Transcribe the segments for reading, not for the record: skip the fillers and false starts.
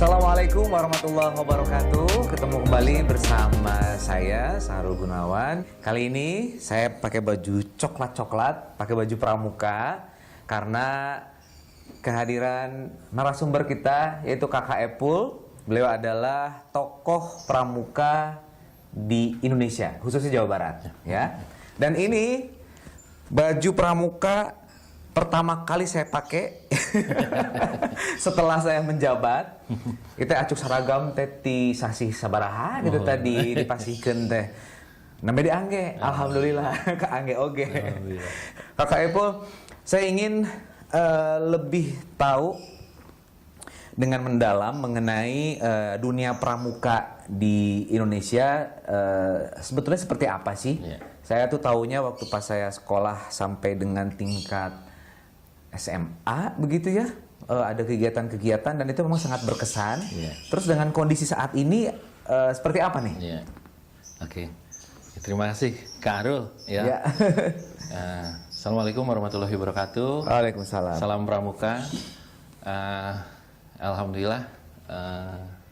Assalamualaikum warahmatullahi wabarakatuh. Ketemu kembali bersama saya Sahrul Gunawan. Kali ini saya pakai baju coklat-coklat, pakai baju pramuka karena kehadiran narasumber kita yaitu Kakak Epul. Beliau adalah tokoh pramuka di Indonesia, khususnya Jawa Barat, ya. Dan ini baju pramuka pertama kali saya pakai setelah saya menjabat. Kita acuk seragam teh ti sasih sabaraha gitu tadi dipasihkeun teh. Namanya diangge, alhamdulillah ke angge oge. Kakak Epul, saya ingin lebih tahu dengan mendalam mengenai dunia pramuka di Indonesia, sebetulnya seperti apa sih? Saya tuh taunya waktu pas saya sekolah sampai dengan tingkat SMA begitu ya, ada kegiatan-kegiatan dan itu memang sangat berkesan. Terus dengan kondisi saat ini seperti apa nih? Oke. Terima kasih Kak Arul ya. Assalamualaikum warahmatullahi wabarakatuh. Waalaikumsalam. Salam pramuka. Alhamdulillah,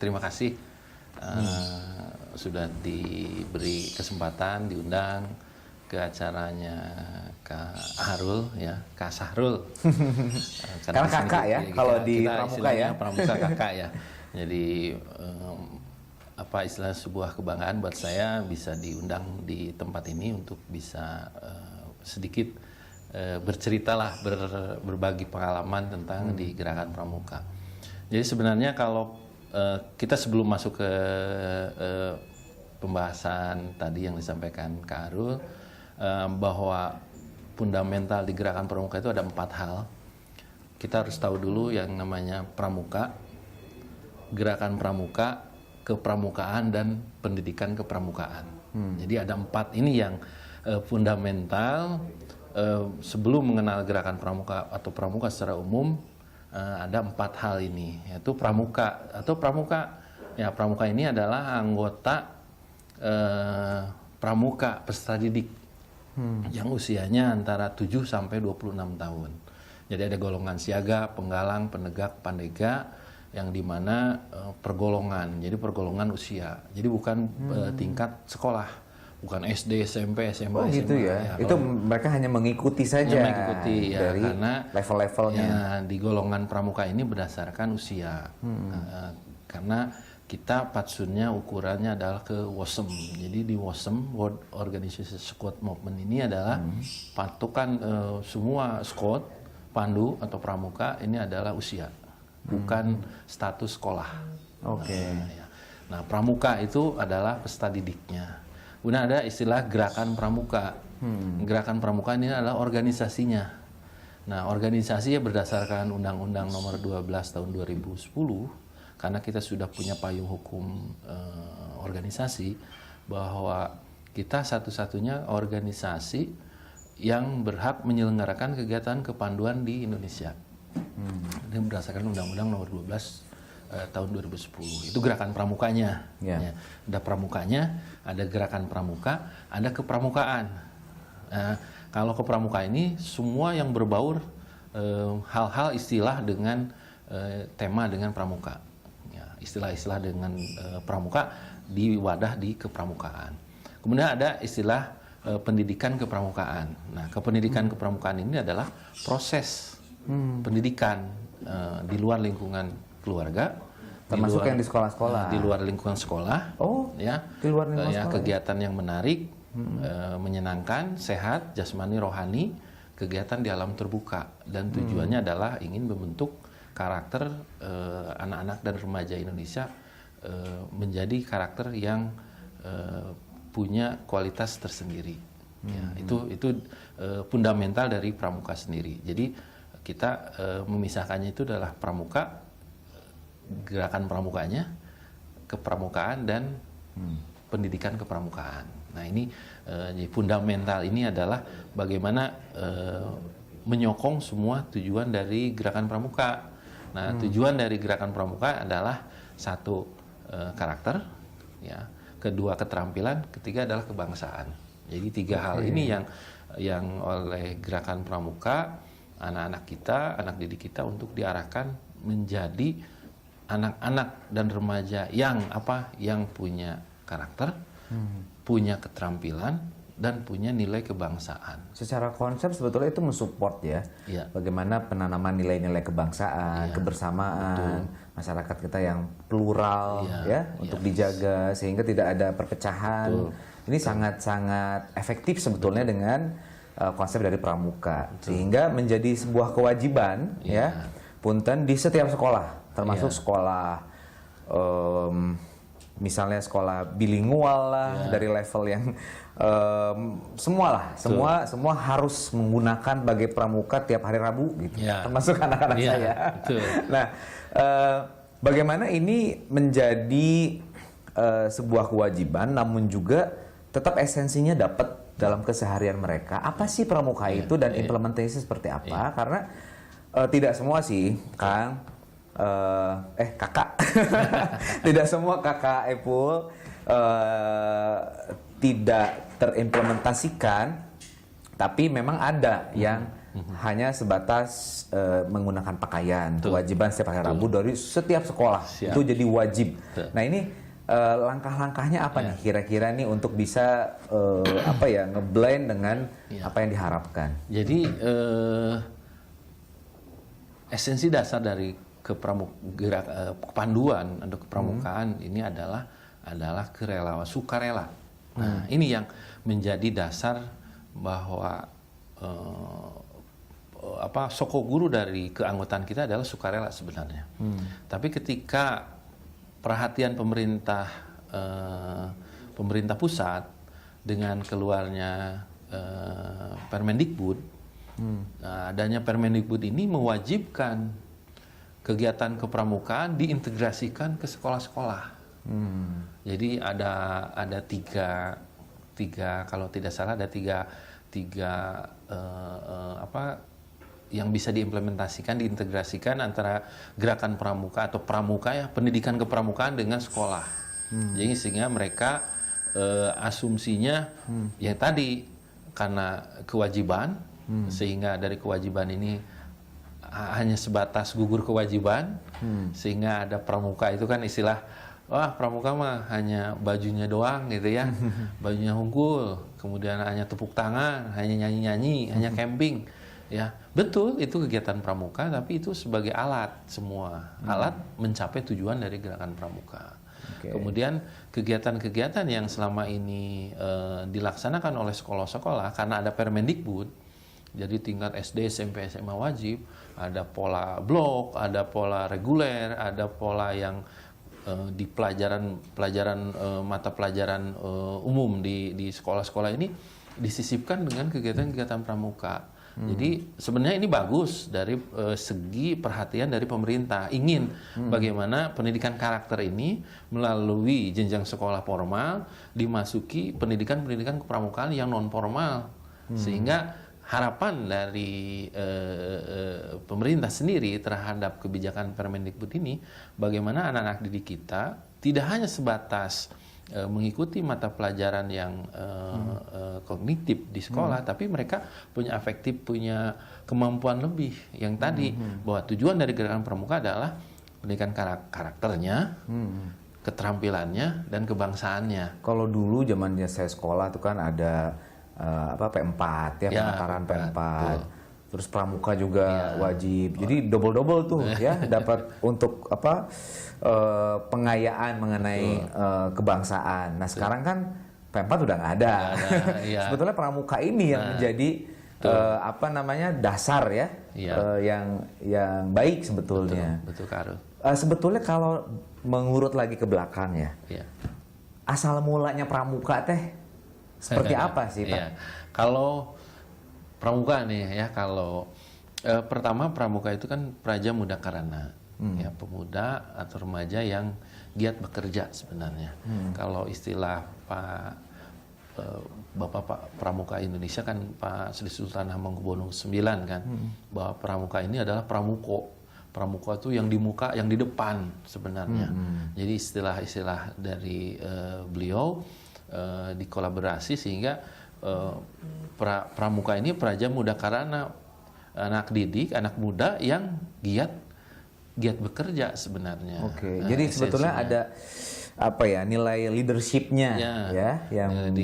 terima kasih sudah diberi kesempatan diundang ke acaranya Kak Harul ya, Kak Sahrul. Karena kakak ya, kalau di pramuka ya. Pramuka kakak ya. Jadi apa istilah sebuah kebanggaan buat saya bisa diundang di tempat ini untuk bisa sedikit berceritalah, berbagi pengalaman tentang di gerakan pramuka. Jadi sebenarnya kalau kita sebelum masuk ke pembahasan tadi yang disampaikan Kak Arul, bahwa fundamental di gerakan pramuka itu ada 4 hal. Kita harus tahu dulu yang namanya pramuka, gerakan pramuka, kepramukaan, dan pendidikan kepramukaan. Jadi ada 4 ini yang fundamental. Sebelum mengenal gerakan pramuka atau pramuka secara umum, ada 4 hal ini, yaitu pramuka atau pramuka. Ya, pramuka ini adalah anggota pramuka peserta didik yang usianya antara 7 sampai 26 tahun. Jadi ada golongan siaga, penggalang, penegak, pandega, yang dimana pergolongan. Jadi pergolongan usia. Jadi bukan tingkat sekolah, bukan SD, SMP, SMA. Oh gitu SMA, ya. ya. Itu mereka hanya mengikuti saja. Mengikuti ya, dari karena level-levelnya. Ya, di golongan pramuka ini berdasarkan usia. Karena kita patsunnya ukurannya adalah ke WOSM. Jadi di WOSM, World Organization Scout Movement, ini adalah patokan semua scout, pandu atau pramuka ini adalah usia, bukan status sekolah. Oke. Nah, pramuka itu adalah peserta didiknya. Kemudian ada istilah gerakan pramuka. Gerakan pramuka ini adalah organisasinya. Nah, organisasinya berdasarkan Undang-Undang Nomor 12 Tahun 2010, karena kita sudah punya payung hukum organisasi, bahwa kita satu-satunya organisasi yang berhak menyelenggarakan kegiatan kepanduan di Indonesia. Ini berdasarkan Undang-Undang Nomor 12 tahun 2010. Itu gerakan pramukanya. Ya. Ada pramukanya, ada gerakan pramuka, ada kepramukaan. Kalau kepramuka ini semua yang berbaur hal-hal istilah dengan tema dengan pramuka. Istilah-istilah dengan pramuka di wadah di kepramukaan. Kemudian ada istilah pendidikan kepramukaan. Nah, kependidikan kepramukaan ini adalah proses pendidikan di luar lingkungan keluarga, termasuk yang di sekolah-sekolah. Di luar lingkungan sekolah. Oh, ya. Di luar lingkungan sekolah. Kegiatan yang menarik, menyenangkan, sehat, jasmani, rohani, kegiatan di alam terbuka, dan tujuannya adalah ingin membentuk karakter anak-anak dan remaja Indonesia menjadi karakter yang punya kualitas tersendiri. Ya, itu fundamental dari pramuka sendiri. Jadi kita memisahkannya itu adalah pramuka, gerakan pramukanya, kepramukaan, dan pendidikan kepramukaan. Nah, ini fundamental ini adalah bagaimana menyokong semua tujuan dari gerakan pramuka. Nah, tujuan dari gerakan pramuka adalah satu, karakter, ya, kedua keterampilan, ketiga adalah kebangsaan. Jadi 3 hal ini yang oleh gerakan pramuka anak-anak kita, anak didik kita untuk diarahkan menjadi anak-anak dan remaja yang punya karakter, punya keterampilan, dan punya nilai kebangsaan. Secara konsep sebetulnya itu mensupport ya, Iya. bagaimana penanaman nilai-nilai kebangsaan, kebersamaan, masyarakat kita yang plural ya untuk dijaga sehingga tidak ada perpecahan. Ini sangat-sangat efektif sebetulnya dengan konsep dari pramuka, sehingga menjadi sebuah kewajiban ya, punten di setiap sekolah, termasuk sekolah misalnya sekolah bilingual lah dari level yang semua harus menggunakan bagai pramuka tiap hari Rabu gitu, termasuk anak-anak saya. Nah, bagaimana ini menjadi sebuah kewajiban, namun juga tetap esensinya dapat dalam keseharian mereka. Apa sih pramuka itu dan implementasi seperti apa? Karena tidak semua sih, Kang. Kakak. Tidak semua kakak Epul tidak terimplementasikan, tapi memang ada yang hanya sebatas menggunakan pakaian, kewajiban setiap hari Rabu dari setiap sekolah. Itu jadi wajib. Nah, ini langkah-langkahnya apa nih kira-kira nih untuk bisa ngeblend dengan apa yang diharapkan? Jadi esensi dasar dari kepanduan untuk kepramukaan ini adalah kerelawan, sukarela. Nah, ini yang menjadi dasar bahwa sokoguru dari keanggotaan kita adalah sukarela sebenarnya. Tapi ketika perhatian pemerintah pusat dengan keluarnya Permendikbud, adanya Permendikbud ini mewajibkan kegiatan kepramukaan diintegrasikan ke sekolah-sekolah. Jadi ada tiga kalau tidak salah ada tiga yang bisa diintegrasikan antara gerakan pramuka atau pramuka ya, pendidikan kepramukaan dengan sekolah. Jadi sehingga mereka asumsinya yang tadi karena kewajiban, sehingga dari kewajiban ini hanya sebatas gugur kewajiban, sehingga ada pramuka itu kan istilah, wah pramuka mah hanya bajunya doang gitu ya, bajunya unggul, kemudian hanya tepuk tangan, hanya nyanyi-nyanyi, hanya camping. Ya, betul itu kegiatan pramuka, tapi itu sebagai alat semua, alat mencapai tujuan dari gerakan pramuka. Kemudian kegiatan-kegiatan yang selama ini dilaksanakan oleh sekolah-sekolah karena ada Permendikbud, jadi tingkat SD, SMP, SMA wajib, ada pola blok, ada pola reguler, ada pola yang di mata pelajaran umum di sekolah-sekolah ini disisipkan dengan kegiatan-kegiatan pramuka. Jadi sebenarnya ini bagus dari segi perhatian dari pemerintah, ingin bagaimana pendidikan karakter ini melalui jenjang sekolah formal dimasuki pendidikan kepramukaan yang non formal, sehingga harapan dari pemerintah sendiri terhadap kebijakan Permendikbud ini, bagaimana anak-anak didik kita tidak hanya sebatas mengikuti mata pelajaran yang kognitif di sekolah, tapi mereka punya afektif, punya kemampuan lebih. Yang tadi bahwa tujuan dari gerakan pramuka adalah pendidikan karakternya, keterampilannya, dan kebangsaannya. Kalau dulu zamannya saya sekolah itu kan ada P4 ya, penataran P4. Terus pramuka juga wajib. Jadi double tuh ya dapat untuk pengayaan mengenai kebangsaan. Nah, sekarang kan P4 udah nggak ada. Sebetulnya pramuka ini yang menjadi dasar ya, yang baik sebetulnya. Betul Kak. Sebetulnya kalau mengurut lagi ke belakang ya. Asal mulanya pramuka teh seperti apa sih, Pak? Kalau pramuka nih ya, kalau pertama pramuka itu kan praja muda karana, ya pemuda atau remaja yang giat bekerja sebenarnya. Kalau istilah Bapak Pramuka Indonesia kan Pak Sri Sultan Hamengkubuwono IX kan, bahwa pramuka ini adalah pramuko. Pramuka itu yang di muka, yang di depan sebenarnya. Jadi istilah-istilah dari beliau dikolaborasi sehingga pramuka ini praja muda karana, anak didik, anak muda yang giat giat bekerja sebenarnya. Oke, jadi sebetulnya ada apa ya, nilai leadershipnya ya yang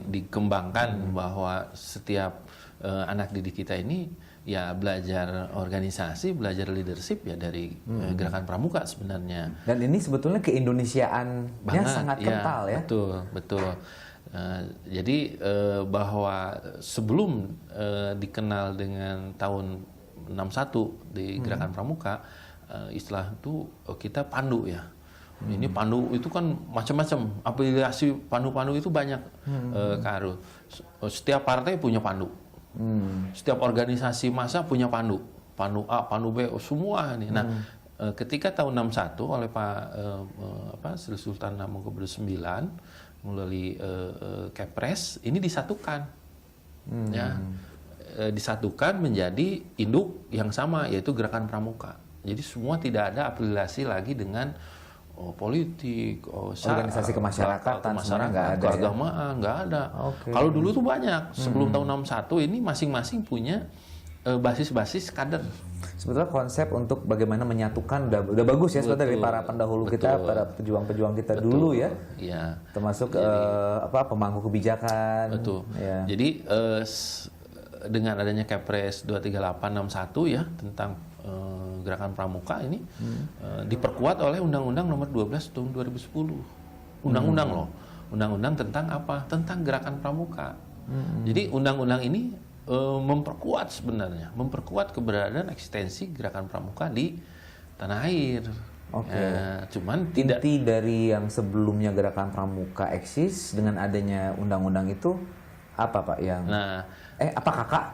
dikembangkan bahwa setiap anak didik kita ini ya belajar organisasi, belajar leadership ya dari gerakan pramuka sebenarnya. Dan ini sebetulnya keindonesiaannya sangat kental ya. Betul. Jadi bahwa sebelum dikenal dengan tahun 61 di gerakan pramuka, istilah itu kita pandu ya. Ini pandu itu kan macam-macam, aplikasi pandu-pandu itu banyak, Kak Arul. Setiap partai punya pandu, setiap organisasi massa punya pandu, pandu A, pandu B, semua ini. Nah, ketika tahun 61 oleh Pak Sri Sultan Hamengkubuwono IX melalui Kepres ini disatukan, ya, disatukan menjadi induk yang sama yaitu gerakan pramuka. Jadi semua tidak ada afiliasi lagi dengan politik, organisasi kemasyarakatan, keagamaan, nggak ada. Okay. Kalau dulu tuh banyak. Sebelum tahun 61 ini masing-masing punya basis-basis kader. Sebetulnya konsep untuk bagaimana menyatukan udah bagus ya sebetulnya dari para pendahulu kita, para pejuang-pejuang kita dulu ya. Iya. Termasuk pemangku kebijakan. Betul. Ya. Jadi dengan adanya Kepres 23861 ya tentang gerakan pramuka ini diperkuat oleh Undang-Undang Nomor 12 Tahun 2010. Undang-undang loh. Undang-undang tentang apa? Tentang gerakan pramuka. Jadi undang-undang ini memperkuat sebenarnya, memperkuat keberadaan eksistensi gerakan pramuka di tanah air. Oke. Cuman inti dari yang sebelumnya gerakan pramuka eksis dengan adanya undang-undang itu apa Pak yang? Apa Kakak?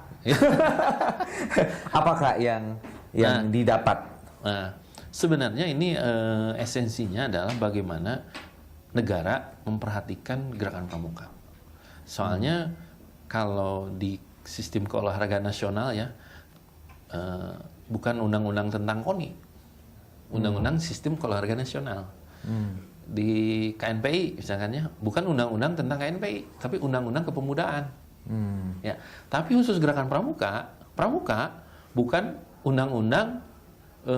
Apakah yang didapat? Nah, sebenarnya ini esensinya adalah bagaimana negara memperhatikan gerakan pramuka. Soalnya kalau di sistem keolahragaan nasional ya, bukan undang-undang tentang KONI, undang-undang sistem keolahragaan nasional. Di KNPI misalnya, bukan undang-undang tentang KNPI, tapi undang-undang kepemudaan. Ya, tapi khusus gerakan pramuka bukan undang-undang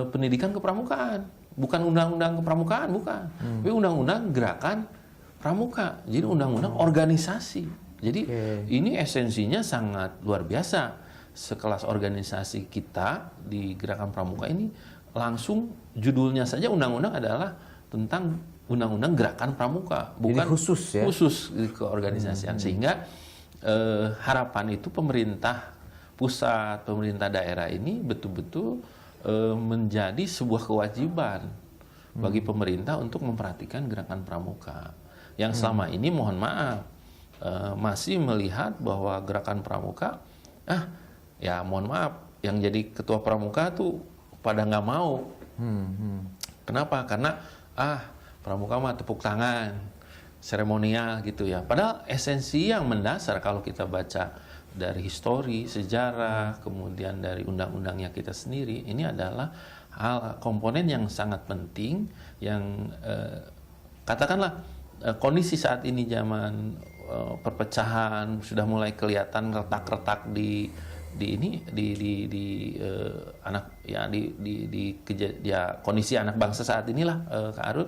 pendidikan kepramukaan, bukan undang-undang kepramukaan, bukan. Tapi undang-undang gerakan pramuka. Jadi undang-undang organisasi. Jadi ini esensinya sangat luar biasa. Sekelas organisasi kita di gerakan pramuka ini langsung judulnya saja undang-undang adalah tentang undang-undang gerakan pramuka, bukan jadi khusus di keorganisasian. Sehingga harapan itu pemerintah pusat, pemerintah daerah ini betul-betul menjadi sebuah kewajiban bagi pemerintah untuk memperhatikan gerakan pramuka. Yang selama ini mohon maaf masih melihat bahwa gerakan pramuka, ya mohon maaf, yang jadi ketua pramuka tuh pada nggak mau. Kenapa? Karena pramuka mah tepuk tangan, seremonial gitu ya. Padahal esensi yang mendasar kalau kita baca dari histori, sejarah, kemudian dari undang-undangnya kita sendiri, ini adalah hal komponen yang sangat penting yang katakanlah kondisi saat ini zaman perpecahan sudah mulai kelihatan retak-retak di kondisi anak bangsa saat inilah, Kak Arul.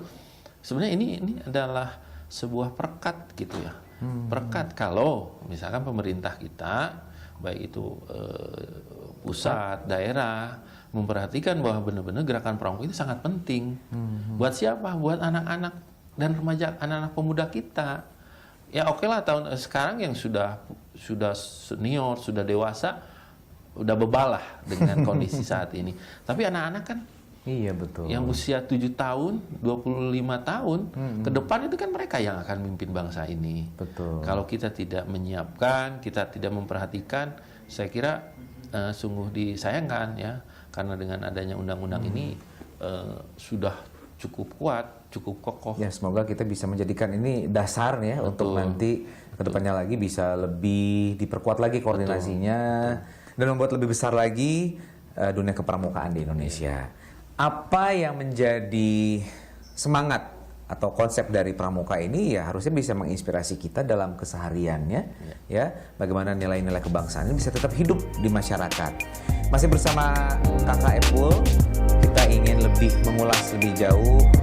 Sebenarnya ini adalah sebuah perekat gitu ya. Perekat kalau misalkan pemerintah kita baik itu pusat, daerah memperhatikan bahwa benar-benar gerakan pramuka itu sangat penting. Buat siapa? Buat anak-anak dan remaja, anak-anak pemuda kita. Ya oke lah, tahun sekarang yang sudah senior, sudah dewasa, udah bebalah dengan kondisi saat ini. Tapi anak-anak kan, iya betul, yang usia 7 tahun, 25 tahun ke depan itu kan mereka yang akan memimpin bangsa ini. Betul. Kalau kita tidak menyiapkan, kita tidak memperhatikan, saya kira sungguh disayangkan ya, karena dengan adanya undang-undang ini sudah cukup kuat, cukup kokoh. Ya, semoga kita bisa menjadikan ini dasar ya. Betul. Untuk nanti kedepannya lagi bisa lebih diperkuat lagi koordinasinya. Betul. Dan membuat lebih besar lagi dunia kepramukaan di Indonesia. Apa yang menjadi semangat atau konsep dari pramuka ini ya harusnya bisa menginspirasi kita dalam kesehariannya ya. Bagaimana nilai-nilai kebangsaan ini bisa tetap hidup di masyarakat. Masih bersama Kakak Epul, kita ingin lebih mengulas lebih jauh